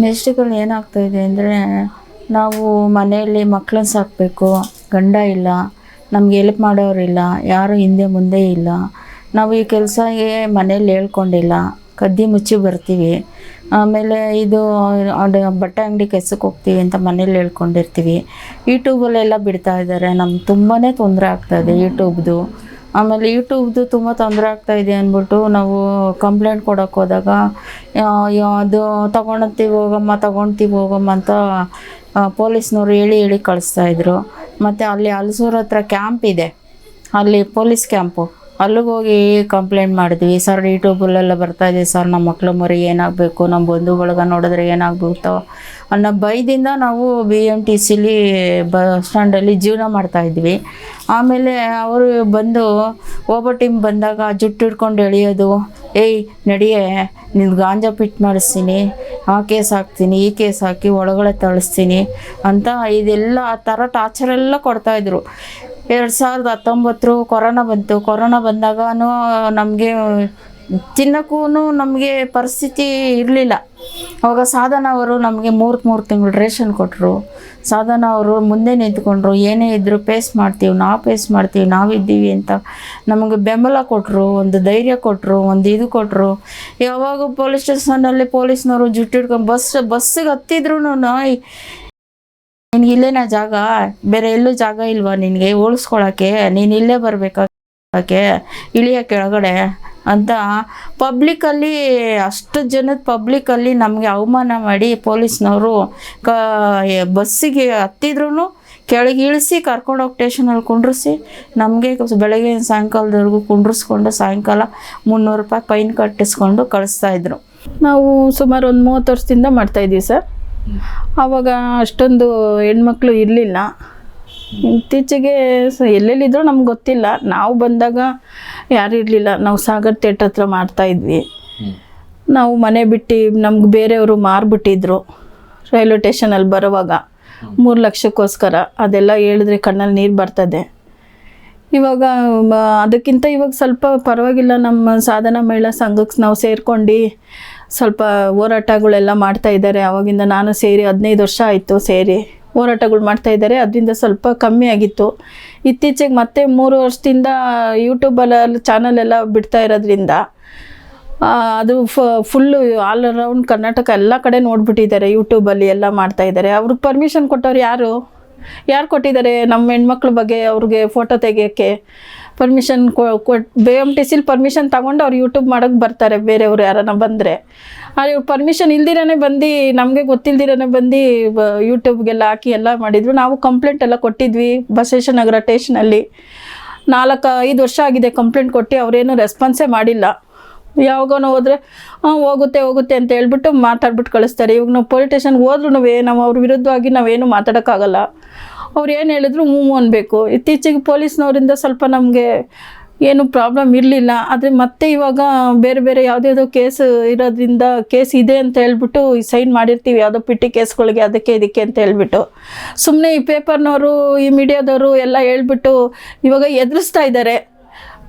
ಮಿಸ್ಟೇಕ್ಗಳು ಏನಾಗ್ತಾಯಿದೆ ಅಂದರೆ, ನಾವು ಮನೆಯಲ್ಲಿ ಮಕ್ಕಳನ್ನ ಸಾಕಬೇಕು, ಗಂಡ ಇಲ್ಲ, ನಮ್ಗೆ ಹೆಲ್ಪ್ ಮಾಡೋರಿಲ್ಲ, ಯಾರು ಹಿಂದೆ ಮುಂದೆ ಇಲ್ಲ. ನಾವು ಈ ಕೆಲಸಗೆ ಮನೇಲಿ ಹೇಳ್ಕೊಂಡಿಲ್ಲ, ಕದ್ದಿ ಮುಚ್ಚಿ ಬರ್ತೀವಿ. ಆಮೇಲೆ ಇದು ಬಟ್ಟೆ ಅಂಗಡಿ ಕೆಲ್ಸಕ್ಕೆ ಹೋಗ್ತೀವಿ ಅಂತ ಮನೇಲಿ ಹೇಳ್ಕೊಂಡಿರ್ತೀವಿ. ಯೂಟ್ಯೂಬಲ್ಲೆಲ್ಲ ಬಿಡ್ತಾ ಇದ್ದಾರೆ, ನಮ್ಗೆ ತುಂಬಾ ತೊಂದರೆ ಆಗ್ತಾಯಿದೆ ಯೂಟ್ಯೂಬ್ದು. ಆಮೇಲೆ ಯೂಟ್ಯೂಬ್ದು ತುಂಬ ತೊಂದರೆ ಆಗ್ತಾಯಿದೆ ಅಂದ್ಬಿಟ್ಟು ನಾವು ಕಂಪ್ಲೇಂಟ್ ಕೊಡೋಕೆ ಹೋದಾಗ ಅದು ತೊಗೊಳ್ತೀವಿ ಹೋಗಮ್ಮ ಅಂತ ಪೊಲೀಸ್ನವ್ರು ಹೇಳಿ ಕಳಿಸ್ತಾಯಿದ್ರು. ಮತ್ತು ಅಲ್ಲಿ ಹಲಸೂರು ಹತ್ರ ಕ್ಯಾಂಪ್ ಇದೆ, ಅಲ್ಲಿ ಪೊಲೀಸ್ ಕ್ಯಾಂಪು, ಅಲ್ಲಿಗೆ ಹೋಗಿ ಕಂಪ್ಲೇಂಟ್ ಮಾಡಿದ್ವಿ. ಸರ್ ಯೂಟ್ಯೂಬಲ್ಲೆಲ್ಲ ಬರ್ತಾಯಿದೆ ಸರ್, ನಮ್ಮ ಮಕ್ಳು ಮರಿ ಏನಾಗಬೇಕು, ನಮ್ಮ ಬಂಧು ಬಳಗ ನೋಡಿದ್ರೆ ಏನಾಗ್ಬಿಡ್ತೋ ಅನ್ನೋ ಭಯದಿಂದ ನಾವು BMTCಲಿ ಬಸ್ ಸ್ಟ್ಯಾಂಡಲ್ಲಿ ಜೀವನ ಮಾಡ್ತಾಯಿದ್ವಿ. ಆಮೇಲೆ ಅವರು ಬಂದು ಓಬೋ ಟೀಮ್ ಬಂದಾಗ ಜುಟ್ಟು ಹಿಡ್ಕೊಂಡು ಎಳೆಯೋದು, ಏಯ್ ನಡಿಯೇ ನಿನ್ನ ಗಾಂಜಾ ಪಿಟ್ ಮಾಡಿಸ್ತೀನಿ, ಆ ಕೇಸ್ ಹಾಕ್ತೀನಿ, ಈ ಕೇಸ್ ಹಾಕಿ ಒಳಗಡೆ ತಳಿಸ್ತೀನಿ ಅಂತ ಇದೆಲ್ಲ ಆ ಥರ ಟಾರ್ಚರೆಲ್ಲ ಕೊಡ್ತಾಯಿದ್ರು. 2019 ಕೊರೋನಾ ಬಂತು. ಕೊರೋನಾ ಬಂದಾಗ ನಮಗೆ ತಿನ್ನೋಕ್ಕೂ ನಮಗೆ ಪರಿಸ್ಥಿತಿ ಇರಲಿಲ್ಲ. ಅವಾಗ ಸಾಧನ ಅವರು ನಮಗೆ 3 ತಿಂಗಳು ರೇಷನ್ ಕೊಟ್ಟರು. ಸಾಧನ ಅವರು ಮುಂದೆ ನಿಂತ್ಕೊಂಡ್ರು, ಏನೇ ಇದ್ದರೂ ಫೇಸ್ ಮಾಡ್ತೀವಿ, ನಾವಿದ್ದೀವಿ ಅಂತ ನಮಗೆ ಬೆಂಬಲ ಕೊಟ್ಟರು, ಒಂದು ಧೈರ್ಯ ಕೊಟ್ಟರು, ಒಂದು ಇದು ಕೊಟ್ಟರು. ಯಾವಾಗ ಪೊಲೀಸ್ ಸ್ಟೇಷನಲ್ಲಿ ಪೊಲೀಸ್ನವರು ಜುಟ್ಟು ಹಿಡ್ಕೊಂಡು ಬಸ್ಸಿಗೆ ಹತ್ತಿದ್ರು, ನಿನಗೆ ಇಲ್ಲೇನಾ ಜಾಗ, ಬೇರೆ ಎಲ್ಲೂ ಜಾಗ ಇಲ್ವಾ ನಿನಗೆ ಉಳಿಸ್ಕೊಳಕ್ಕೆ, ನೀನು ಇಲ್ಲೇ ಬರಬೇಕಾಕೆ, ಇಳಿಯ ಕೆಳಗಡೆ ಅಂತ ಪಬ್ಲಿಕ್ಕಲ್ಲಿ, ಅಷ್ಟು ಜನದ ಪಬ್ಲಿಕ್ಕಲ್ಲಿ ನಮಗೆ ಅವಮಾನ ಮಾಡಿ ಪೊಲೀಸ್ನವರು ಬಸ್ಸಿಗೆ ಹತ್ತಿದ್ರೂ ಕೆಳಗೆ ಇಳಿಸಿ ಕರ್ಕೊಂಡೋಗಿ ಸ್ಟೇಷನಲ್ಲಿ ಕುಂಡ್ರಿಸಿ ನಮಗೆ ಬೆಳಗ್ಗೆ ಸಾಯಂಕಾಲದವರೆಗೂ ಕುಂಡ್ರಿಸ್ಕೊಂಡು ಸಾಯಂಕಾಲ 300 ರೂಪಾಯಿ ಫೈನ್ ಕಟ್ಟಿಸ್ಕೊಂಡು ಕಳಿಸ್ತಾಯಿದ್ರು. ನಾವು ಸುಮಾರು ಒಂದು 30 ವರ್ಷದಿಂದ ಮಾಡ್ತಾಯಿದ್ದೀವಿ ಸರ್. ಆವಾಗ ಅಷ್ಟೊಂದು ಹೆಣ್ಮಕ್ಳು ಇರಲಿಲ್ಲ. ಇತ್ತೀಚೆಗೆ ಎಲ್ಲೆಲ್ಲಿದ್ದರೂ ನಮ್ಗೆ ಗೊತ್ತಿಲ್ಲ. ನಾವು ಬಂದಾಗ ಯಾರು ಇರಲಿಲ್ಲ. ನಾವು ಸಾಗರ್ ಥಿಯೇಟ್ರ್ ಹತ್ರ ಮಾಡ್ತಾಯಿದ್ವಿ. ನಾವು ಮನೆ ಬಿಟ್ಟು ನಮ್ಗೆ ಬೇರೆಯವರು ಮಾರ್ಬಿಟ್ಟಿದ್ರು ರೈಲ್ವೆ ಸ್ಟೇಷನಲ್ಲಿ ಬರುವಾಗ 3 ಲಕ್ಷಕ್ಕೋಸ್ಕರ. ಅದೆಲ್ಲ ಹೇಳಿದ್ರೆ ಕಣ್ಣಲ್ಲಿ ನೀರು ಬರ್ತದೆ. ಇವಾಗ ಅದಕ್ಕಿಂತ ಇವಾಗ ಸ್ವಲ್ಪ ಪರವಾಗಿಲ್ಲ. ನಮ್ಮ ಸಾಧನಾ ಮಹಿಳಾ ಸಂಘಕ್ಕೆ ನಾವು ಸೇರ್ಕೊಂಡು ಸ್ವಲ್ಪ ಹೋರಾಟಗಳೆಲ್ಲ ಮಾಡ್ತಾಯಿದ್ದಾರೆ. ಆವಾಗಿಂದ ನಾನು ಸೇರಿ 15 ವರ್ಷ ಆಯಿತು ಸೇರಿ ಹೋರಾಟಗಳು ಮಾಡ್ತಾಯಿದ್ದಾರೆ. ಅದರಿಂದ ಸ್ವಲ್ಪ ಕಮ್ಮಿ ಆಗಿತ್ತು. ಇತ್ತೀಚೆಗೆ ಮತ್ತೆ 3 ವರ್ಷದಿಂದ ಯೂಟ್ಯೂಬಲ್ಲಿ ಚಾನಲೆಲ್ಲ ಬಿಡ್ತಾ ಇರೋದ್ರಿಂದ ಅದು ಫುಲ್ಲು ಆಲ್ ಅರೌಂಡ್ ಕರ್ನಾಟಕ ಎಲ್ಲ ಕಡೆ ನೋಡಿಬಿಟ್ಟಿದ್ದಾರೆ. ಯೂಟ್ಯೂಬಲ್ಲಿ ಎಲ್ಲ ಮಾಡ್ತಾಯಿದ್ದಾರೆ. ಅವ್ರಿಗೆ ಪರ್ಮಿಷನ್ ಕೊಟ್ಟವ್ರು ಯಾರು ಕೊಟ್ಟಿದ್ದಾರೆ? ನಮ್ಮ ಹೆಣ್ಮಕ್ಳ ಬಗ್ಗೆ ಅವ್ರಿಗೆ ಫೋಟೋ ತೆಗಿಯೋಕ್ಕೆ ಪರ್ಮಿಷನ್ BMTCಲಿ ಪರ್ಮಿಷನ್ ತಗೊಂಡು ಅವ್ರು ಯೂಟ್ಯೂಬ್ ಮಾಡೋಕ್ಕೆ ಬರ್ತಾರೆ. ಬೇರೆಯವ್ರು ಯಾರನ್ನ ಬಂದರೆ ಅವ್ರು ಪರ್ಮಿಷನ್ ಇಲ್ದಿರೇ ಬಂದು, ನಮಗೆ ಗೊತ್ತಿಲ್ದಿರೇ ಬಂದು ಯೂಟ್ಯೂಬ್ಗೆಲ್ಲ ಹಾಕಿ ಎಲ್ಲ ಮಾಡಿದ್ರು. ನಾವು ಕಂಪ್ಲೇಂಟ್ ಎಲ್ಲ ಕೊಟ್ಟಿದ್ವಿ ಬಸವೇಶ್ವರ ನಗರ ಸ್ಟೇಷನಲ್ಲಿ. 4-5 ವರ್ಷ ಆಗಿದೆ ಕಂಪ್ಲೇಂಟ್ ಕೊಟ್ಟು, ಅವರೇನು ರೆಸ್ಪಾನ್ಸೇ ಮಾಡಿಲ್ಲ. ಯಾವಾಗನೂ ಹೋದರೆ ಹೋಗುತ್ತೆ ಅಂತ ಹೇಳ್ಬಿಟ್ಟು ಮಾತಾಡ್ಬಿಟ್ಟು ಕಳಿಸ್ತಾರೆ. ಇವಾಗ ನಾವು ಪೊಲೀಸ್ ಸ್ಟೇಷನ್ಗೆ ಹೋದ್ರೂ ನಾವು ಅವ್ರ ವಿರುದ್ಧವಾಗಿ ನಾವೇನು ಮಾತಾಡೋಕ್ಕಾಗಲ್ಲ. ಅವ್ರು ಏನು ಹೇಳಿದ್ರು ಅನ್ಬೇಕು. ಇತ್ತೀಚೆಗೆ ಪೊಲೀಸ್ನವರಿಂದ ಸ್ವಲ್ಪ ನಮಗೆ ಏನು ಪ್ರಾಬ್ಲಮ್ ಇರಲಿಲ್ಲ. ಆದರೆ ಮತ್ತೆ ಇವಾಗ ಬೇರೆ ಯಾವುದ್ಯಾವುದೋ ಕೇಸ್ ಇರೋದ್ರಿಂದ ಕೇಸ್ ಇದೆ ಅಂತ ಹೇಳ್ಬಿಟ್ಟು ಸೈನ್ ಮಾಡಿರ್ತೀವಿ ಯಾವುದೋ ಪಿಟಿ ಕೇಸ್ಗಳಿಗೆ, ಅದಕ್ಕೆ ಇದಕ್ಕೆ ಅಂತ ಹೇಳ್ಬಿಟ್ಟು ಸುಮ್ಮನೆ ಈ ಪೇಪರ್ನವರು ಈ ಮೀಡಿಯಾದವರು ಎಲ್ಲ ಹೇಳ್ಬಿಟ್ಟು ಇವಾಗ ಎದುರಿಸ್ತಾ ಇದ್ದಾರೆ.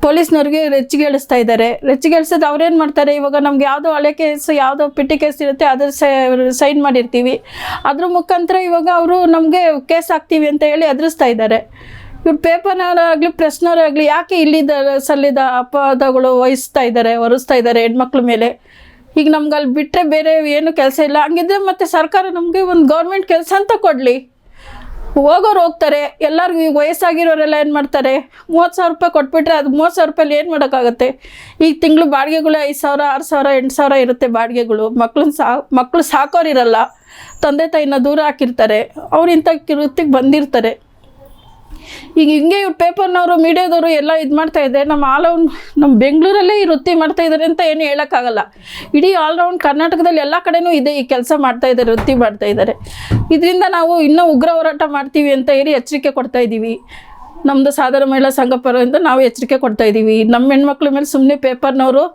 ಪೊಲೀಸ್ನವ್ರಿಗೆ ರೆಚ್ಚಿಗೇಳಿಸ್ತಾ ಇದ್ದಾರೆ. ರೆಚ್ಚಿಗೇಳಿಸಿದ್ರೆ ಅವ್ರೇನು ಮಾಡ್ತಾರೆ, ಇವಾಗ ನಮ್ಗೆ ಯಾವುದೋ ಹಳೆ ಕೇಸ್, ಯಾವುದೋ ಪಿಟಿ ಕೇಸ್ ಇರುತ್ತೆ, ಅದ್ರ ಸೈನ್ ಮಾಡಿರ್ತೀವಿ. ಅದ್ರ ಮುಖಾಂತರ ಇವಾಗ ಅವರು ನಮಗೆ ಕೇಸ್ ಹಾಕ್ತೀವಿ ಅಂತ ಹೇಳಿ ಎದುರಿಸ್ತಾ ಇದ್ದಾರೆ. ಇವ್ರು ಪೇಪರ್ನವರಾಗಲಿ ಪ್ರೆಸ್ನವರಾಗಲಿ ಯಾಕೆ ಸಲ್ಲಿದ ಅಪವಾದಗಳು ಹೊರಿಸ್ತಾ ಇದ್ದಾರೆ ಹೆಣ್ಮಕ್ಳ ಮೇಲೆ. ಈಗ ನಮ್ಗೆ ಅಲ್ಲಿ ಬಿಟ್ಟರೆ ಬೇರೆ ಏನು ಕೆಲಸ ಇಲ್ಲ. ಹಂಗಿದ್ರೆ ಮತ್ತೆ ಸರ್ಕಾರ ನಮಗೆ ಒಂದು ಗೌರ್ಮೆಂಟ್ ಕೆಲಸ ಅಂತ ಕೊಡಲಿ. ಹೋಗೋರು ಹೋಗ್ತಾರೆ. ಎಲ್ಲರಿಗೂ ಈಗ ವಯಸ್ಸಾಗಿರೋರೆಲ್ಲ ಏನು ಮಾಡ್ತಾರೆ, 30,000 ರೂಪಾಯಿ ಕೊಟ್ಬಿಟ್ರೆ ಅದು 30,000 ರೂಪಾಯಲ್ಲಿ ಏನು ಮಾಡೋಕ್ಕಾಗತ್ತೆ? ಈಗ ತಿಂಗಳು ಬಾಡಿಗೆಗಳು 5,000, 6,000, 8,000 ಇರುತ್ತೆ ಬಾಡಿಗೆಗಳು. ಮಕ್ಕಳು ಸಾಕೋರಿರಲ್ಲ, ತಂದೆ ತಾಯಿನ ದೂರ ಹಾಕಿರ್ತಾರೆ, ಅವ್ರು ಇಂಥ ವೃತ್ತಿಗೆ ಬಂದಿರ್ತಾರೆ. ಈಗ ಹಿಂಗೆ ಇವ್ರು ಪೇಪರ್ನವರು ಮೀಡಿಯಾದವರು ಎಲ್ಲ ಇದು ಮಾಡ್ತಾಯಿದ್ದಾರೆ. ನಮ್ಮ ಬೆಂಗಳೂರಲ್ಲೇ ಈ ವೃತ್ತಿ ಮಾಡ್ತಾಯಿದ್ದಾರೆ ಅಂತ ಏನು ಹೇಳೋಕ್ಕಾಗಲ್ಲ. ಇಡೀ ಆಲ್ರೌಂಡ್ ಕರ್ನಾಟಕದಲ್ಲಿ ಎಲ್ಲ ಕಡೆನೂ ಇದೆ ಈ ಕೆಲಸ ಮಾಡ್ತಾಯಿದ್ದಾರೆ, ವೃತ್ತಿ ಮಾಡ್ತಾಯಿದ್ದಾರೆ. ಇದರಿಂದ ನಾವು ಇನ್ನೂ ಉಗ್ರ ಹೋರಾಟ ಮಾಡ್ತೀವಿ ಅಂತ ಹೇಳಿ ಎಚ್ಚರಿಕೆ ಕೊಡ್ತಾಯಿದ್ದೀವಿ. ನಮ್ಮದು ಸಾಧಾರಣ ಮಹಿಳಾ ಸಂಘ ಪರದಿಂದ ನಾವು ಎಚ್ಚರಿಕೆ ಕೊಡ್ತಾಯಿದ್ದೀವಿ. ನಮ್ಮ ಹೆಣ್ಮಕ್ಳ ಮೇಲೆ ಸುಮ್ಮನೆ ಪೇಪರ್ನವರು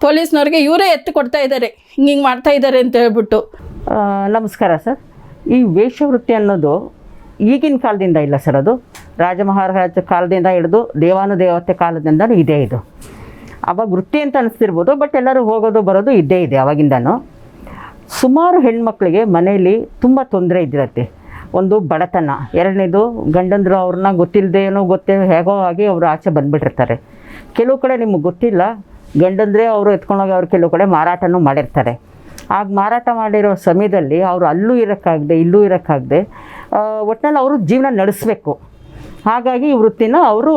ಪೊಲೀಸ್ನವ್ರಿಗೆ ಇವರೇ ಎತ್ತು ಕೊಡ್ತಾಯಿದ್ದಾರೆ, ಹಿಂಗೆ ಮಾಡ್ತಾಯಿದ್ದಾರೆ ಅಂತ ಹೇಳ್ಬಿಟ್ಟು. ನಮಸ್ಕಾರ ಸರ್. ಈ ವೇಷವೃತ್ತಿ ಅನ್ನೋದು ಈಗಿನ ಕಾಲದಿಂದ ಇಲ್ಲ ಸರ್. ಅದು ರಾಜ ಮಹಾರಾಜ ಕಾಲದಿಂದ ಹಿಡಿದು ದೇವಾನುದೇವತೆ ಕಾಲದಿಂದಲೂ ಇದೆ. ಇದು ಅವಾಗ ವೃತ್ತಿ ಅಂತ ಅನಿಸ್ತಿರ್ಬೋದು, ಬಟ್ ಎಲ್ಲರೂ ಹೋಗೋದು ಬರೋದು ಇದ್ದೇ ಇದೆ ಅವಾಗಿಂದನೂ. ಸುಮಾರು ಹೆಣ್ಮಕ್ಳಿಗೆ ಮನೆಯಲ್ಲಿ ತುಂಬ ತೊಂದರೆ ಇದ್ದಿರತ್ತೆ. ಒಂದು ಬಡತನ, ಎರಡನೇದು ಗಂಡಂದರು ಅವ್ರನ್ನ ಗೊತ್ತಿಲ್ಲದೇನೋ ಹೇಗೋ ಆಗಿ ಅವರು ಆಚೆ ಬಂದುಬಿಟ್ಟಿರ್ತಾರೆ. ಕೆಲವು ಕಡೆ ನಿಮಗೆ ಗೊತ್ತಿಲ್ಲ, ಗಂಡಂದರೆ ಅವರು ಎತ್ಕೊಂಡೋಗಿ ಅವ್ರು ಕೆಲವು ಕಡೆ ಮಾರಾಟನೂ ಮಾಡಿರ್ತಾರೆ. ಆಗ ಮಾರಾಟ ಮಾಡಿರೋ ಸಮಯದಲ್ಲಿ ಅವರು ಅಲ್ಲೂ ಇರೋಕ್ಕಾಗದೆ ಇಲ್ಲೂ ಇರೋಕ್ಕಾಗದೆ ಒಟ್ಟಿನಲ್ಲಿ ಅವರು ಜೀವನ ನಡೆಸಬೇಕು. ಹಾಗಾಗಿ ಈ ವೃತ್ತಿನ ಅವರು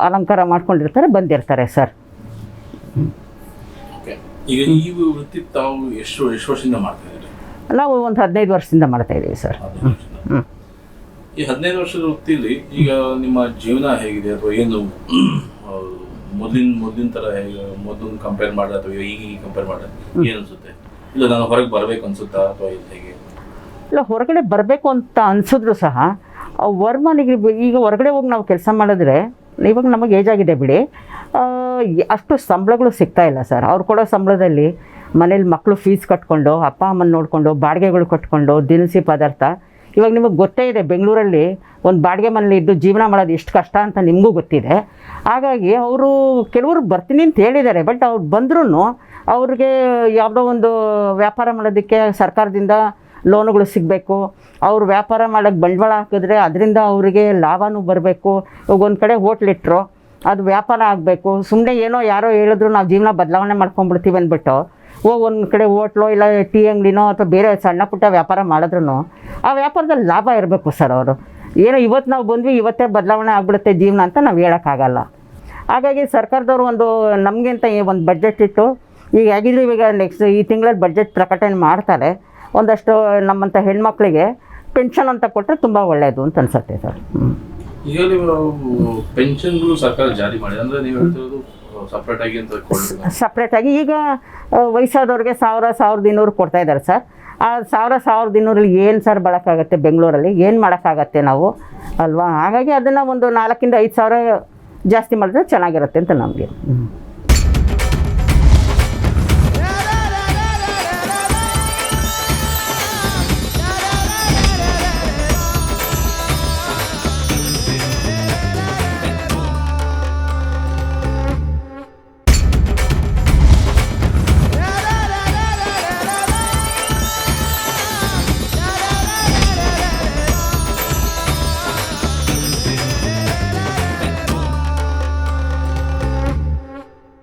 ಅಲಂಕಾರ ಮಾಡ್ಕೊಂಡಿರ್ತಾರೆ, ಬಂದಿರ್ತಾರೆ ಸರ್. ಈಗ ಈ ವೃತ್ತಿ ತಾವು ಎಷ್ಟು ವರ್ಷದಿಂದ ಮಾಡ್ತಾ ಇದ್ದೀರಿ? ನಾವು ಒಂದು 15 ವರ್ಷದಿಂದ ಮಾಡ್ತಾಯಿದ್ದೀವಿ ಸರ್. ಈ 15 ವರ್ಷದ ವೃತ್ತಿಲಿ ಈಗ ನಿಮ್ಮ ಜೀವನ ಹೇಗಿದೆ, ಅಥವಾ ಏನು ಮೊದಲಿನ ಥರ ಹೇಗೆ, ಮೊದಲು ಕಂಪೇರ್ ಮಾಡಿದ್ರೆ ಅಥವಾ ಈಗ ಕಂಪೇರ್ ಮಾಡಿದ್ರೆ ಏನು ಅನಿಸುತ್ತೆ? ಇಲ್ಲ ನಾನು ಹೊರಗೆ ಬರಬೇಕು ಅನಿಸುತ್ತಾ ಅಥವಾ ಹೇಗೆ? ಇಲ್ಲ, ಹೊರಗಡೆ ಬರಬೇಕು ಅಂತ ಅನಿಸಿದ್ರು ಸಹ ವರಮಾನಿಗೆ ಈಗ ಹೊರಗಡೆ ಹೋಗಿ ನಾವು ಕೆಲಸ ಮಾಡಿದ್ರೆ, ಇವಾಗ ನಮಗೆ ಏಜ್ ಆಗಿದೆ ಬಿಡಿ, ಅಷ್ಟು ಸಂಬಳಗಳು ಸಿಗ್ತಾ ಇಲ್ಲ ಸರ್. ಅವ್ರು ಕೊಡೋ ಸಂಬಳದಲ್ಲಿ ಮನೇಲಿ ಮಕ್ಕಳು ಫೀಸ್ ಕಟ್ಕೊಂಡು, ಅಪ್ಪ ಅಮ್ಮನ ನೋಡಿಕೊಂಡು, ಬಾಡಿಗೆಗಳು ಕಟ್ಕೊಂಡು, ದಿನಸಿ ಪದಾರ್ಥ, ಇವಾಗ ನಿಮಗೆ ಗೊತ್ತೇ ಇದೆ ಬೆಂಗಳೂರಲ್ಲಿ ಒಂದು ಬಾಡಿಗೆ ಮನೇಲಿ ಇದ್ದು ಜೀವನ ಮಾಡೋದು ಎಷ್ಟು ಕಷ್ಟ ಅಂತ ನಿಮಗೂ ಗೊತ್ತಿದೆ. ಹಾಗಾಗಿ ಅವರು ಕೆಲವರು ಬರ್ತೀನಿ ಅಂತ ಹೇಳಿದ್ದಾರೆ, ಬಟ್ ಅವ್ರು ಬಂದ್ರೂ ಅವ್ರಿಗೆ ಯಾವುದೋ ಒಂದು ವ್ಯಾಪಾರ ಮಾಡೋದಕ್ಕೆ ಸರ್ಕಾರದಿಂದ ಲೋನುಗಳು ಸಿಗಬೇಕು. ಅವ್ರು ವ್ಯಾಪಾರ ಮಾಡೋಕ್ಕೆ ಬಂಡವಾಳ ಹಾಕಿದ್ರೆ ಅದರಿಂದ ಅವರಿಗೆ ಲಾಭವೂ ಬರಬೇಕು. ಇವಾಗ ಒಂದು ಕಡೆ ಹೋಟ್ಲಿಟ್ರು, ಅದು ವ್ಯಾಪಾರ ಆಗಬೇಕು. ಸುಮ್ಮನೆ ಏನೋ ಯಾರೋ ಹೇಳಿದ್ರು ನಾವು ಜೀವನ ಬದಲಾವಣೆ ಮಾಡ್ಕೊಂಡ್ಬಿಡ್ತೀವಿ ಅಂದ್ಬಿಟ್ಟು ಒಂದು ಕಡೆ ಹೋಟ್ಲೋ ಇಲ್ಲ ಟೀ ಅಂಗಡಿನೋ ಅಥವಾ ಬೇರೆ ಸಣ್ಣ ಪುಟ್ಟ ವ್ಯಾಪಾರ ಮಾಡಿದ್ರು ಆ ವ್ಯಾಪಾರದಲ್ಲಿ ಲಾಭ ಇರಬೇಕು ಸರ್. ಅವರು ಏನೋ ಇವತ್ತು ನಾವು ಬಂದ್ವಿ ಇವತ್ತೇ ಬದಲಾವಣೆ ಆಗಿಬಿಡುತ್ತೆ ಜೀವನ ಅಂತ ನಾವು ಹೇಳೋಕ್ಕಾಗಲ್ಲ. ಹಾಗಾಗಿ ಸರ್ಕಾರದವರು ಒಂದು ನಮಗಿಂತ ಒಂದು ಬಡ್ಜೆಟ್ ಇಟ್ಟು, ಈಗ ಆಗಿದ್ರು ಇವಾಗ ನೆಕ್ಸ್ಟ್ ಈ ತಿಂಗಳಲ್ಲಿ ಬಡ್ಜೆಟ್ ಪ್ರಕಟಣೆ ಮಾಡ್ತಾರೆ. ಒಂದಷ್ಟು ನಮ್ಮಂಥ ಹೆಣ್ಮಕ್ಳಿಗೆ ಪೆನ್ಷನ್ ಅಂತ ಕೊಟ್ಟರೆ ತುಂಬ ಒಳ್ಳೆಯದು ಅಂತ ಅನ್ಸುತ್ತೆ ಸರ್. ಈಗ ನೀವು ಪೆನ್ಷನ್ಗಳು ಸರ್ಕಾರ ಜಾರಿ ಮಾಡಿದೆ ಅಂದರೆ ನೀವು ಹೇಳ್ತಿರೋದು ಸಪ್ರೇಟಾಗಿ ಅಂತ ಸಪ್ರೇಟಾಗಿ ಈಗ ವಯಸ್ಸಾದವ್ರಿಗೆ 1000-1200 ಕೊಡ್ತಾ ಇದ್ದಾರೆ ಸರ್. ಆ 1000-1200 ಏನು ಸರ್ ಬಳಕ್ಕಾಗತ್ತೆ ಬೆಂಗಳೂರಲ್ಲಿ, ಏನು ಮಾಡೋಕ್ಕಾಗತ್ತೆ ನಾವು ಅಲ್ವಾ? ಹಾಗಾಗಿ ಅದನ್ನು ಒಂದು 4,000-5,000 ಜಾಸ್ತಿ ಮಾಡಿದ್ರೆ ಚೆನ್ನಾಗಿರುತ್ತೆ ಅಂತ ನಮಗೆ.